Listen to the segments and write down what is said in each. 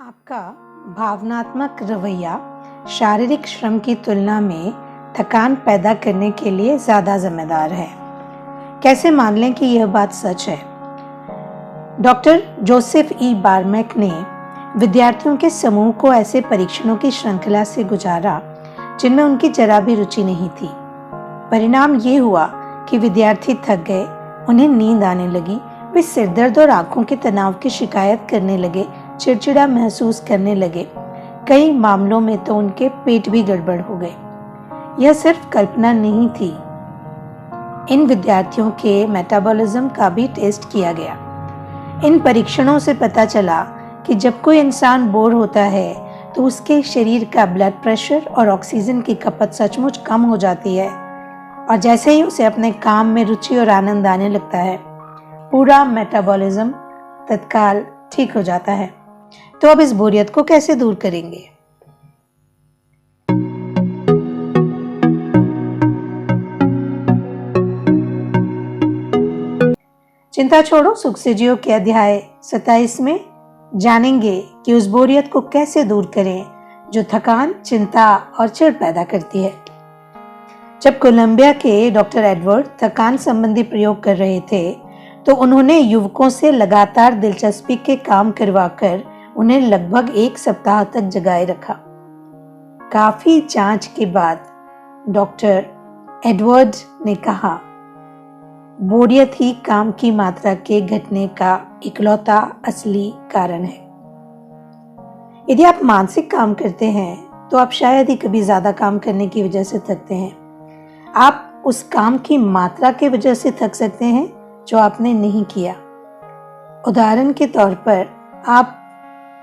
आपका भावनात्मक रवैया शारीरिक श्रम की तुलना में थकान पैदा करने के लिए ज़्यादा जिम्मेदार है। कैसे मान लें कि यह बात सच है? डॉक्टर जोसेफ ई बार्मेक ने विद्यार्थियों के समूह को ऐसे परीक्षणों की श्रृंखला से गुजारा जिनमें उनकी जरा भी रुचि नहीं थी। परिणाम ये हुआ कि विद्यार्थी थक गए, उन्हें नींद आने लगी, वे सिरदर्द और आंखों के तनाव की शिकायत करने लगे, चिड़चिड़ा महसूस करने लगे। कई मामलों में तो उनके पेट भी गड़बड़ हो गए। यह सिर्फ कल्पना नहीं थी, इन विद्यार्थियों के मेटाबॉलिज्म का भी टेस्ट किया गया। इन परीक्षणों से पता चला कि जब कोई इंसान बोर होता है तो उसके शरीर का ब्लड प्रेशर और ऑक्सीजन की खपत सचमुच कम हो जाती है, और जैसे ही उसे अपने काम में रुचि और आनंद आने लगता है, पूरा मेटाबॉलिज्म तत्काल ठीक हो जाता है। तो अब इस बोरियत को कैसे दूर करेंगे? चिंता छोड़ो सुख से जियो के अध्याय 27 में जानेंगे कि उस बोरियत को कैसे दूर करें जो थकान, चिंता और चिढ़ पैदा करती है। जब कोलंबिया के डॉक्टर एडवर्ड थकान संबंधी प्रयोग कर रहे थे तो उन्होंने युवकों से लगातार दिलचस्पी के काम करवाकर उन्हें लगभग 1 सप्ताह तक जगाए रखा। काफी जांच के बाद डॉक्टर एडवर्ड ने कहा, बोरियत ही काम की मात्रा के घटने का इकलौता असली कारण है। यदि आप मानसिक काम करते हैं तो आप शायद ही कभी ज्यादा काम करने की वजह से थकते हैं। आप उस काम की मात्रा की वजह से थक सकते हैं जो आपने नहीं किया। उदाहरण के तौर पर आप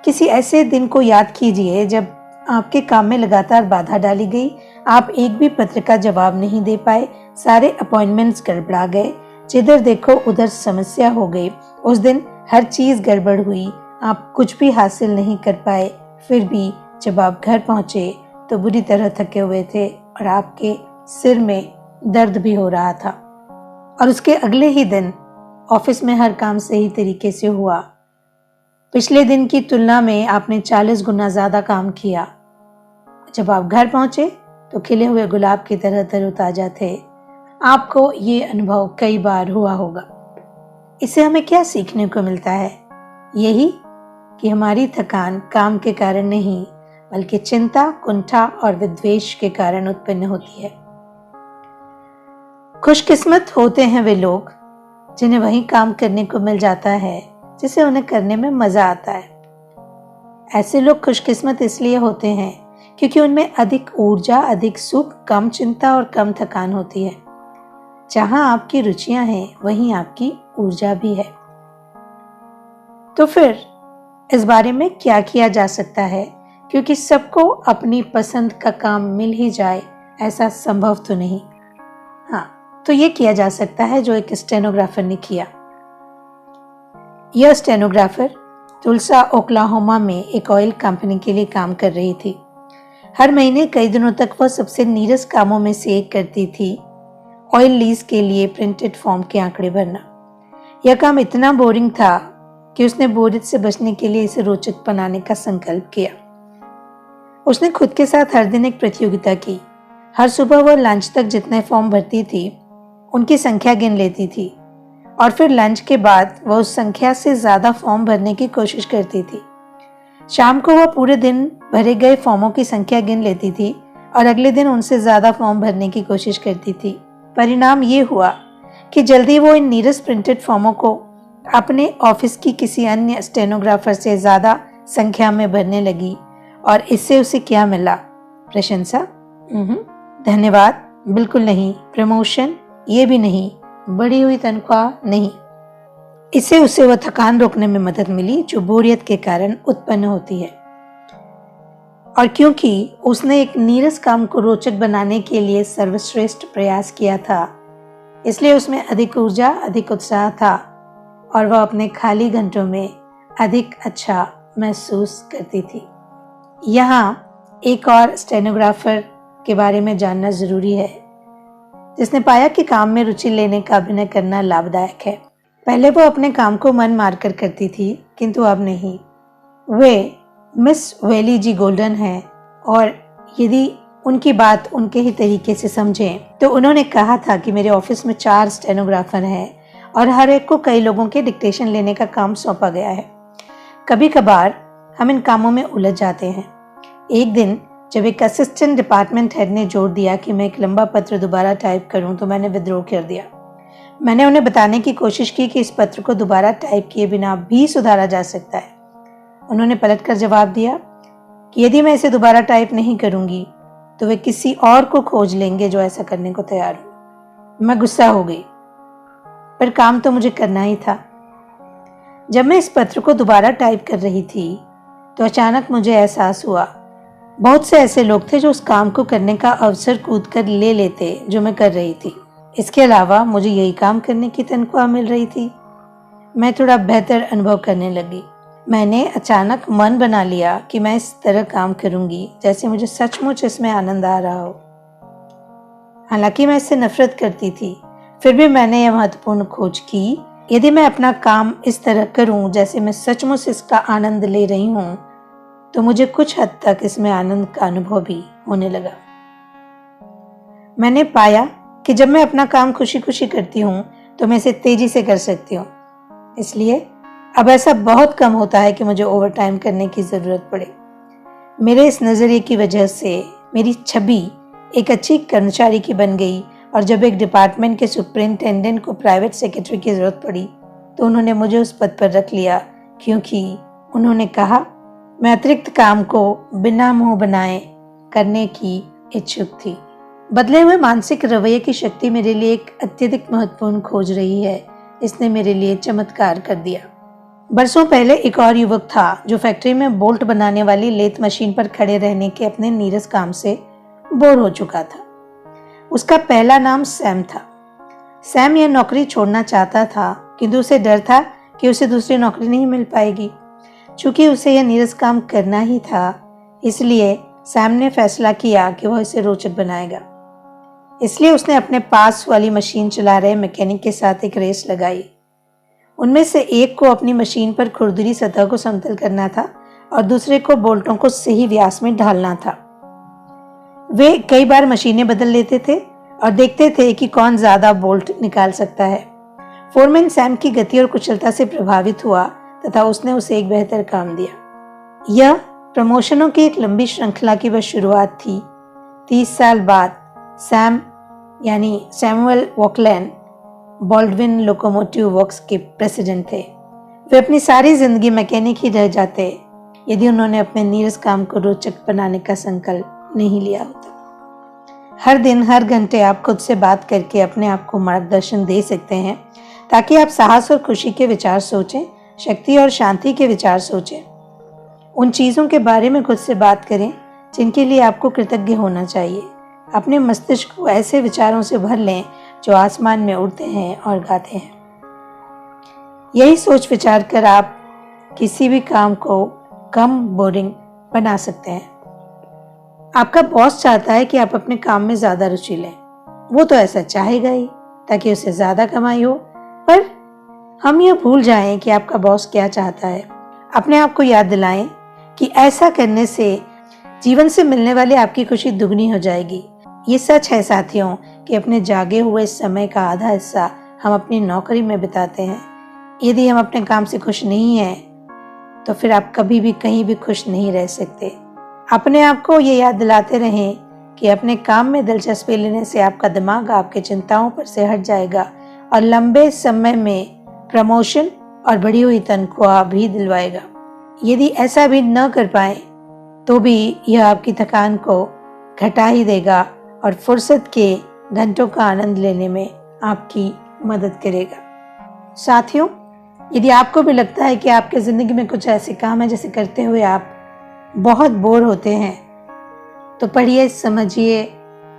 किसी ऐसे दिन को याद कीजिए जब आपके काम में लगातार बाधा डाली गई, आप एक भी पत्र का जवाब नहीं दे पाए, सारे अपॉइंटमेंट्स गड़बड़ा गए, जिधर देखो उधर समस्या हो गई, उस दिन हर चीज गड़बड़ हुई, आप कुछ भी हासिल नहीं कर पाए। फिर भी जब आप घर पहुंचे तो बुरी तरह थके हुए थे और आपके सिर में दर्द भी हो रहा था, और उसके अगले ही दिन ऑफिस में हर काम सही तरीके से हुआ। पिछले दिन की तुलना में आपने 40 गुना ज्यादा काम किया। जब आप घर पहुंचे तो खिले हुए गुलाब की तरह तरोताजा थे। आपको ये अनुभव कई बार हुआ होगा। इससे हमें क्या सीखने को मिलता है? यही कि हमारी थकान काम के कारण नहीं बल्कि चिंता, कुंठा और विद्वेष के कारण उत्पन्न होती है। खुशकिस्मत होते हैं वे लोग जिन्हें वही काम करने को मिल जाता है जिसे उन्हें करने में मजा आता है। ऐसे लोग खुशकिस्मत इसलिए होते हैं क्योंकि उनमें अधिक ऊर्जा, अधिक सुख, कम चिंता और कम थकान होती है। जहां आपकी रुचियां हैं वहीं आपकी ऊर्जा भी है। तो फिर इस बारे में क्या किया जा सकता है? क्योंकि सबको अपनी पसंद का काम मिल ही जाए ऐसा संभव तो नहीं। हाँ, तो ये किया जा सकता है जो एक स्टेनोग्राफर ने किया। यह स्टेनोग्राफर तुलसा, ओक्लाहोमा में एक ऑयल कंपनी के लिए काम कर रही थी। हर महीने कई दिनों तक वह सबसे नीरस कामों में से एक करती थी, ऑयल लीज के लिए प्रिंटेड फॉर्म के आंकड़े भरना। यह काम इतना बोरिंग था कि उसने बोरियत से बचने के लिए इसे रोचक बनाने का संकल्प किया। उसने खुद के साथ हर दिन एक प्रतियोगिता की। हर सुबह वह लंच तक जितने फॉर्म भरती थी उनकी संख्या गिन लेती थी, और फिर लंच के बाद वह उस संख्या से ज्यादा फॉर्म भरने की कोशिश करती थी। शाम को वह पूरे दिन भरे गए फॉर्मों की संख्या गिन लेती थी और अगले दिन उनसे ज्यादा फॉर्म भरने की कोशिश करती थी। परिणाम ये हुआ कि जल्दी वो इन नीरस प्रिंटेड फॉर्मों को अपने ऑफिस की किसी अन्य स्टेनोग्राफर से ज्यादा संख्या में भरने लगी, और इससे उसे क्या मिला? प्रशंसा? धन्यवाद? बिल्कुल नहीं। प्रमोशन? ये भी नहीं। बढ़ी हुई तनख्वाह? नहीं। इससे उसे वह थकान रोकने में मदद मिली जो बोरियत के कारण उत्पन्न होती है। और क्योंकि उसने एक नीरस काम को रोचक बनाने के लिए सर्वश्रेष्ठ प्रयास किया था, इसलिए उसमें अधिक ऊर्जा, अधिक उत्साह था, और वह अपने खाली घंटों में अधिक अच्छा महसूस करती थी। यहाँ एक और स्टेनोग्राफर के बारे में जानना जरूरी है जिसने पाया कि काम में रुचि लेने का अभिनय करना लाभदायक है। पहले वो अपने काम को मन मारकर करती थी, किंतु अब नहीं। वे मिस वेली जी गोल्डन हैं और यदि उनकी बात उनके ही तरीके से समझें तो उन्होंने कहा था कि मेरे ऑफिस में 4 स्टेनोग्राफर हैं और हर एक को कई लोगों के डिक्टेशन लेने का काम सौंपा गया है। कभी कभार हम इन कामों में उलझ जाते हैं। एक दिन जब एक असिस्टेंट डिपार्टमेंट हेड ने जोर दिया कि मैं एक लंबा पत्र दोबारा टाइप करूं तो मैंने विद्रोह कर दिया। मैंने उन्हें बताने की कोशिश की कि इस पत्र को दोबारा टाइप किए बिना भी सुधारा जा सकता है। उन्होंने पलटकर जवाब दिया कि यदि मैं इसे दोबारा टाइप नहीं करूंगी तो वे किसी और को खोज लेंगे जो ऐसा करने को तैयार हो। मैं गुस्सा हो गई, पर काम तो मुझे करना ही था। जब मैं इस पत्र को दोबारा टाइप कर रही थी तो अचानक मुझे एहसास हुआ बहुत से ऐसे लोग थे जो उस काम को करने का अवसर कूदकर ले लेते जो मैं कर रही थी। इसके अलावा मुझे यही काम करने की तनख्वाह मिल रही थी। मैं थोड़ा बेहतर अनुभव करने लगी। मैंने अचानक मन बना लिया कि मैं इस तरह काम करूंगी जैसे मुझे सचमुच इसमें आनंद आ रहा हो। हालांकि मैं इससे नफरत करती थी, फिर भी मैंने यह महत्वपूर्ण खोज की, यदि मैं अपना काम इस तरह करूं जैसे मैं सचमुच इसका आनंद ले रही हूं तो मुझे कुछ हद तक इसमें आनंद का अनुभव भी होने लगा। मैंने पाया कि जब मैं अपना काम खुशी खुशी करती हूं तो मैं इसे तेजी से कर सकती हूं। इसलिए अब ऐसा बहुत कम होता है कि मुझे ओवरटाइम करने की जरूरत पड़े। मेरे इस नजरिए की वजह से मेरी छवि एक अच्छी कर्मचारी की बन गई और जब एक डिपार्टमेंट के सुपरिंटेंडेंट को प्राइवेट सेक्रेटरी की जरूरत पड़ी तो उन्होंने मुझे उस पद पर रख लिया, क्योंकि उन्होंने कहा मैं अतिरिक्त काम को बिना मुंह बनाए करने की इच्छुक थी। बदले हुए मानसिक रवैये की शक्ति मेरे लिए एक अत्यधिक महत्वपूर्ण खोज रही है। इसने मेरे लिए चमत्कार कर दिया। बरसों पहले एक और युवक था जो फैक्ट्री में बोल्ट बनाने वाली लेथ मशीन पर खड़े रहने के अपने नीरस काम से बोर हो चुका था। उसका पहला नाम सैम था। सैम यह नौकरी छोड़ना चाहता था, किंतु उसे डर था कि उसे दूसरी नौकरी नहीं मिल पाएगी। चूंकि उसे यह नीरस काम करना ही था, इसलिए सैम ने फैसला किया कि वह इसे रोचक बनाएगा। इसलिए उसने अपने पास वाली मशीन चला रहे मैकेनिक के साथ एक रेस लगाई। उनमें से एक को अपनी मशीन पर खुरदरी सतह को समतल करना था और दूसरे को बोल्टों को सही व्यास में ढालना था। वे कई बार मशीनें बदल लेते थे और देखते थे कि कौन ज्यादा बोल्ट निकाल सकता है। फोरमैन सैम की गति और कुशलता से प्रभावित हुआ तथा उसने उसे एक बेहतर काम दिया। यह प्रमोशनों की एक लंबी श्रृंखला की वह शुरुआत थी। 30 साल बाद सैम यानी सैमुअल वॉकलैंड बॉल्डविन लोकोमोटिव वर्क्स के प्रेसिडेंट थे। वे अपनी सारी जिंदगी मैकेनिक ही रह जाते यदि उन्होंने अपने नीरस काम को रोचक बनाने का संकल्प नहीं लिया होता। हर दिन हर घंटे आप खुद से बात करके अपने आप को मार्गदर्शन दे सकते हैं ताकि आप साहस और खुशी के विचार सोचें, शक्ति और शांति के विचार सोचें। उन चीज़ों के बारे में खुद से बात करें जिनके लिए आपको कृतज्ञ होना चाहिए। अपने मस्तिष्क को ऐसे विचारों से भर लें जो आसमान में उड़ते हैं और गाते हैं। यही सोच विचार कर आप किसी भी काम को कम बोरिंग बना सकते हैं। आपका बॉस चाहता है कि आप अपने काम में ज्यादा रुचि लें। वो तो ऐसा चाहेगा ही ताकि उसे ज्यादा कमाई हो, पर हम यह भूल जाएं कि आपका बॉस क्या चाहता है। अपने आप को याद दिलाएं कि ऐसा करने से जीवन से मिलने वाली आपकी खुशी दुगनी हो जाएगी। ये सच है साथियों कि अपने जागे हुए समय का आधा हिस्सा हम अपनी नौकरी में बिताते हैं। यदि हम अपने काम से खुश नहीं हैं तो फिर आप कभी भी कहीं भी खुश नहीं रह सकते। अपने आप को ये याद दिलाते रहें कि अपने काम में दिलचस्पी लेने से आपका दिमाग आपके चिंताओं पर से हट जाएगा और लंबे समय में प्रमोशन और बढ़ी हुई तनख्वाह भी दिलवाएगा। यदि ऐसा भी न कर पाए तो भी यह आपकी थकान को घटा ही देगा और फुर्सत के घंटों का आनंद लेने में आपकी मदद करेगा। साथियों, यदि आपको भी लगता है कि आपके जिंदगी में कुछ ऐसे काम है जिसे करते हुए आप बहुत बोर होते हैं, तो पढ़िए, समझिए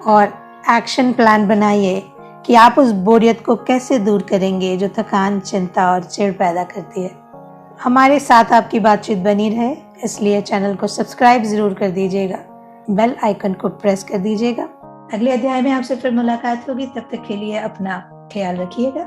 और एक्शन प्लान बनाइए कि आप उस बोरियत को कैसे दूर करेंगे जो थकान, चिंता और चिढ़ पैदा करती है। हमारे साथ आपकी बातचीत बनी रहे, इसलिए चैनल को सब्सक्राइब जरूर कर दीजिएगा, बेल आइकन को प्रेस कर दीजिएगा। अगले अध्याय में आपसे फिर मुलाकात होगी। तब तक के लिए अपना ख्याल रखिएगा।